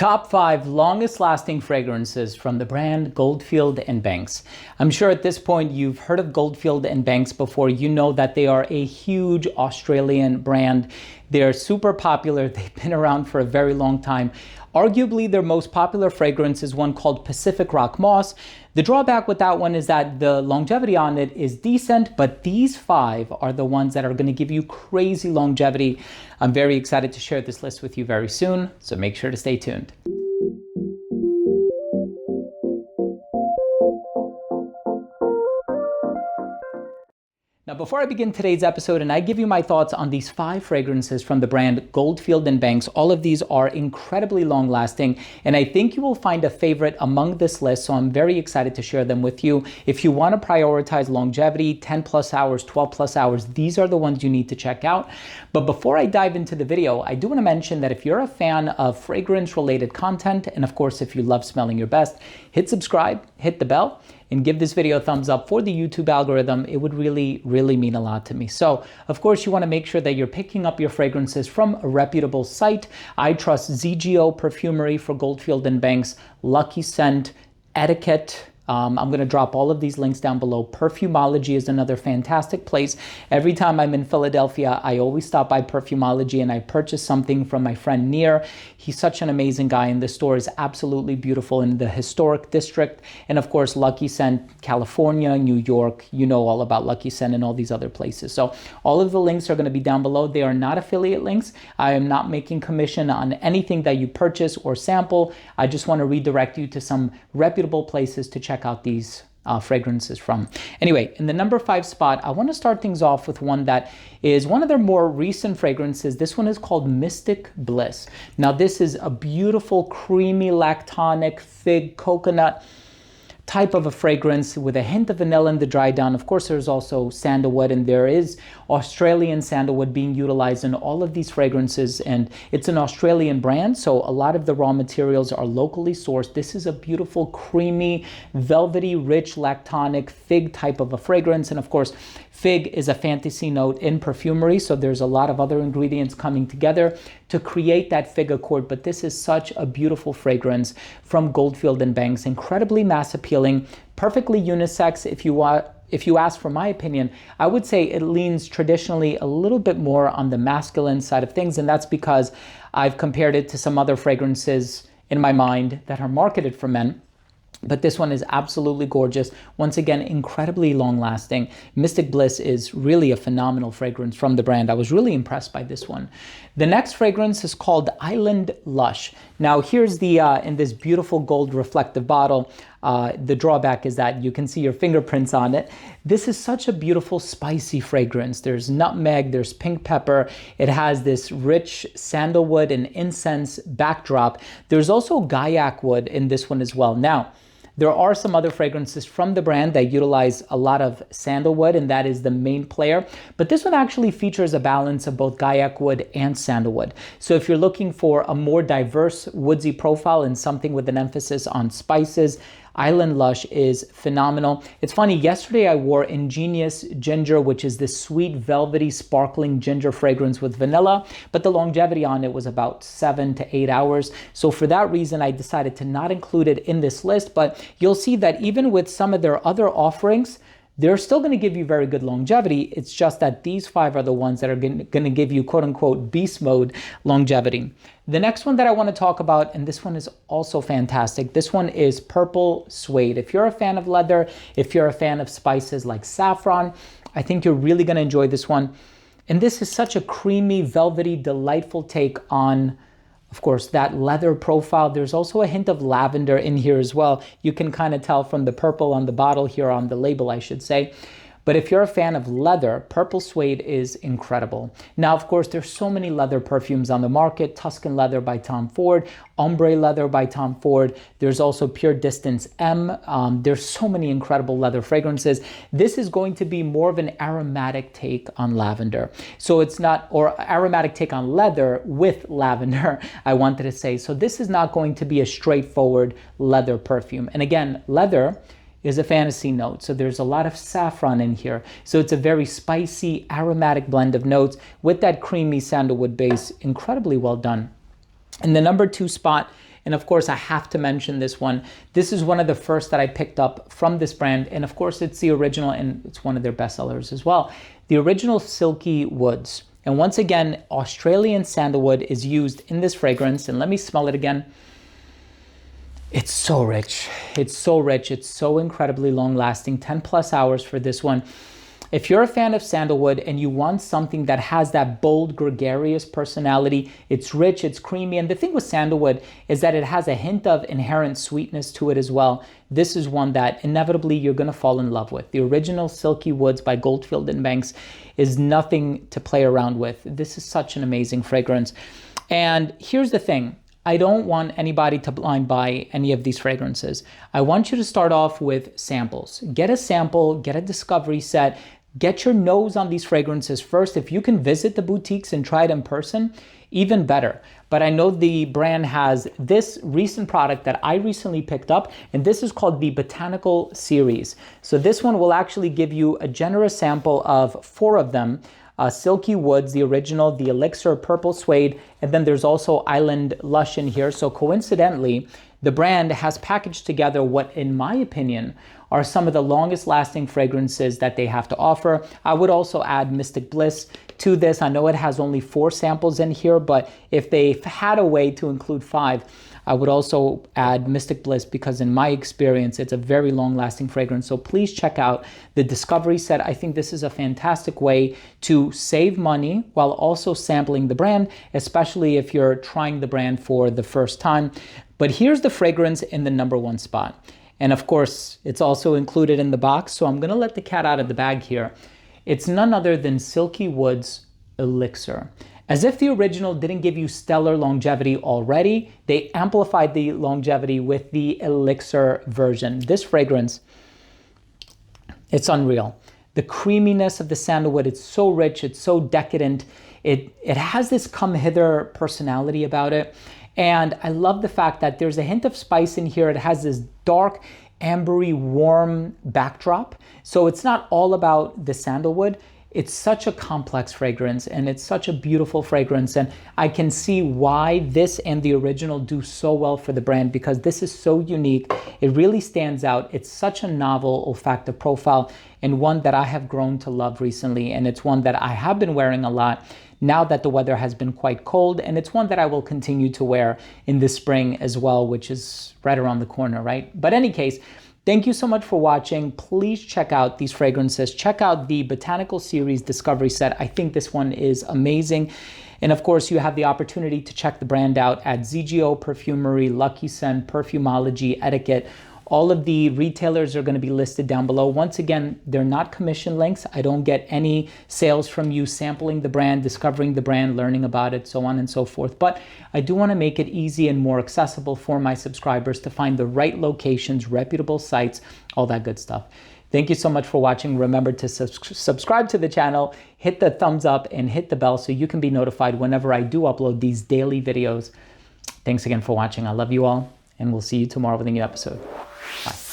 Top 5 longest lasting fragrances from the brand Goldfield and Banks. I'm sure at this point you've heard of Goldfield and Banks before. You know that they are a huge Australian brand. They're super popular. They've been around for a very long time. Arguably, their most popular fragrance is one called Pacific Rock Moss. The drawback with that one is that the longevity on it is decent, but these 5 are the ones that are going to give you crazy longevity. I'm very excited to share this list with you very soon, so make sure to stay tuned. Now, before I begin today's episode and I give you my thoughts on these 5 fragrances from the brand Goldfield and Banks, all of these are incredibly long lasting, and I think you will find a favorite among this list, so I'm very excited to share them with you. If you want to prioritize longevity, 10 plus hours, 12 plus hours, these are the ones you need to check out. But before I dive into the video, I do want to mention that if you're a fan of fragrance related content, and of course, if you love smelling your best, hit subscribe, hit the bell, and give this video a thumbs up for the YouTube algorithm. It would really mean a lot to me. So, of course, you want to make sure that you're picking up your fragrances from a reputable site. I trust ZGO Perfumery for Goldfield and Banks, Lucky Scent, Etiquette. I'm going to drop all of these links down below. Perfumology is another fantastic place. Every time I'm in Philadelphia, I always stop by Perfumology and I purchase something from my friend Neer. He's such an amazing guy, and the store is absolutely beautiful in the historic district. And of course, Lucky Scent, California, New York, you know all about Lucky Scent and all these other places. So all of the links are going to be down below. They are not affiliate links. I am not making commission on anything that you purchase or sample. I just want to redirect you to some reputable places to check out these fragrances from. Anyway, in the number 5 spot, I want to start things off with one that is one of their more recent fragrances. This one is called Mystic Bliss. Now, this is a beautiful, creamy, lactonic, fig, coconut type of a fragrance with a hint of vanilla in the dry down. Of course, there's also sandalwood, and there is Australian sandalwood being utilized in all of these fragrances, and it's an Australian brand, so a lot of the raw materials are locally sourced. This is a beautiful, creamy, velvety, rich, lactonic fig type of a fragrance, and of course, fig is a fantasy note in perfumery, so there's a lot of other ingredients coming together to create that fig accord, but this is such a beautiful fragrance from Goldfield and Banks, incredibly mass appealing, perfectly unisex. If you ask for my opinion, I would say it leans traditionally a little bit more on the masculine side of things, and that's because I've compared it to some other fragrances in my mind that are marketed for men. But this one is absolutely gorgeous. Once again, incredibly long lasting. Mystic Bliss is really a phenomenal fragrance from the brand. I was really impressed by this one. The next fragrance is called Island Lush. Now here's the, in this beautiful gold reflective bottle, the drawback is that you can see your fingerprints on it. This is such a beautiful spicy fragrance. There's nutmeg, there's pink pepper. It has this rich sandalwood and incense backdrop. There's also gaiac wood in this one as well. Now, there are some other fragrances from the brand that utilize a lot of sandalwood, and that is the main player. But this one actually features a balance of both gaiac wood and sandalwood. So if you're looking for a more diverse woodsy profile and something with an emphasis on spices, Island Lush is phenomenal. It's funny, yesterday I wore Ingenious Ginger, which is this sweet, velvety, sparkling ginger fragrance with vanilla, but the longevity on it was about 7 to 8 hours. So for that reason, I decided to not include it in this list, but you'll see that even with some of their other offerings, they're still going to give you very good longevity. It's just that these 5 are the ones that are going to give you quote unquote beast mode longevity. The next one that I want to talk about, and this one is also fantastic. This one is Purple Suede. If you're a fan of leather, if you're a fan of spices like saffron, I think you're really going to enjoy this one. And this is such a creamy, velvety, delightful take on, of course, that leather profile. There's also a hint of lavender in here as well. You can kind of tell from the purple on the bottle here, on the label, I should say. But if you're a fan of leather, Purple Suede is incredible. Now, of course, there's so many leather perfumes on the market. Tuscan Leather by Tom Ford, Ombre Leather by Tom Ford. There's also Pure Distance M. There's so many incredible leather fragrances. This is going to be more of an aromatic take on lavender. So it's not, or aromatic take on leather with lavender, I wanted to say. So this is not going to be a straightforward leather perfume. And again, leather is a fantasy note. So there's a lot of saffron in here. So it's a very spicy, aromatic blend of notes with that creamy sandalwood base. Incredibly well done. In the number 2 spot And of course, I have to mention this one. This is one of the first that I picked up from this brand. And of course, it's the original, and it's one of their best sellers as well. The original Silky Woods. And once again, Australian sandalwood is used in this fragrance. And let me smell it again. It's so rich. It's so rich. It's so incredibly long lasting. 10 plus hours for this one. If you're a fan of sandalwood and you want something that has that bold, gregarious personality, it's rich, it's creamy. And the thing with sandalwood is that it has a hint of inherent sweetness to it as well. This is one that inevitably you're going to fall in love with. The original Silky Woods by Goldfield and Banks is nothing to play around with. This is such an amazing fragrance. And here's the thing. I don't want anybody to blind buy any of these fragrances. I want you to start off with samples. Get a sample, get a discovery set, get your nose on these fragrances first. If you can visit the boutiques and try it in person, even better. But I know the brand has this recent product that I recently picked up, and this is called the Botanical Series. So this one will actually give you a generous sample of 4 of them. Silky Woods, the original, the Elixir Purple Suede, and then there's also Island Lush in here. So coincidentally, the brand has packaged together what, in my opinion, are some of the longest lasting fragrances that they have to offer. I would also add Mystic Bliss to this. I know it has only 4 samples in here, but if they had a way to include 5, I would also add Mystic Bliss because in my experience, it's a very long lasting fragrance. So please check out the Discovery Set. I think this is a fantastic way to save money while also sampling the brand, especially if you're trying the brand for the first time. But here's the fragrance in the #1 spot. And of course, it's also included in the box. So I'm gonna let the cat out of the bag here. It's none other than Silky Woods Elixir. As if the original didn't give you stellar longevity already, they amplified the longevity with the Elixir version. This fragrance, it's unreal. The creaminess of the sandalwood, it's so rich, it's so decadent. It has this come hither personality about it. And I love the fact that there's a hint of spice in here. It has this dark, ambery, warm backdrop. So it's not all about the sandalwood. It's such a complex fragrance and it's such a beautiful fragrance. And I can see why this and the original do so well for the brand because this is so unique. It really stands out. It's such a novel olfactive profile and one that I have grown to love recently. And it's one that I have been wearing a lot now that the weather has been quite cold. And it's one that I will continue to wear in the spring as well, which is right around the corner, right? But in any case, thank you so much for watching. Please check out these fragrances. Check out the Botanical Series Discovery Set. I think this one is amazing. And of course, you have the opportunity to check the brand out at ZGO Perfumery, Lucky Scent, Perfumology, Etiquette. All of the retailers are going to be listed down below. Once again, they're not commission links. I don't get any sales from you sampling the brand, discovering the brand, learning about it, so on and so forth. But I do want to make it easy and more accessible for my subscribers to find the right locations, reputable sites, all that good stuff. Thank you so much for watching. Remember to subscribe to the channel, hit the thumbs up, and hit the bell so you can be notified whenever I do upload these daily videos. Thanks again for watching. I love you all, and we'll see you tomorrow with a new episode. Bye.